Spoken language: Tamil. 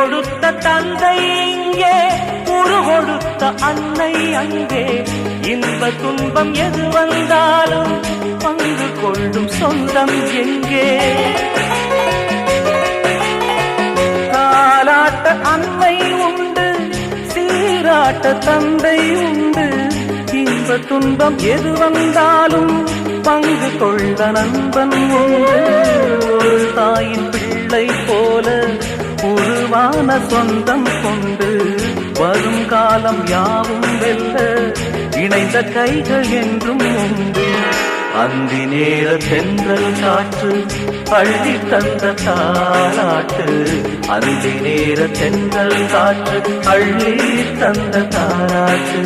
கொடுத்த தந்தை இங்கே, உரு கொடுத்த அன்னை அங்கே. இன்ப துன்பம் எது வந்தாலும் பங்கு கொள்ளும் சொந்தம் எங்கே? தாலாட்ட அன்னை உண்டு, சீராட்ட தந்தை உண்டு. இன்ப துன்பம் எது வந்தாலும் பங்கு கொள்ள நண்பன் உண்டு. ஒரு தாயின் பிள்ளை போல உருவான சொந்தம் கொண்டு வரும் காலம் யாவும் வெல்ல இணைந்த கைகள் என்றும் உண்டு. அந்தி நேர தென்றல் காற்று அள்ளி தந்த தாலாட்டு, அந்தி நேர தென்றல் காற்று அள்ளி தந்த தாலாட்டு.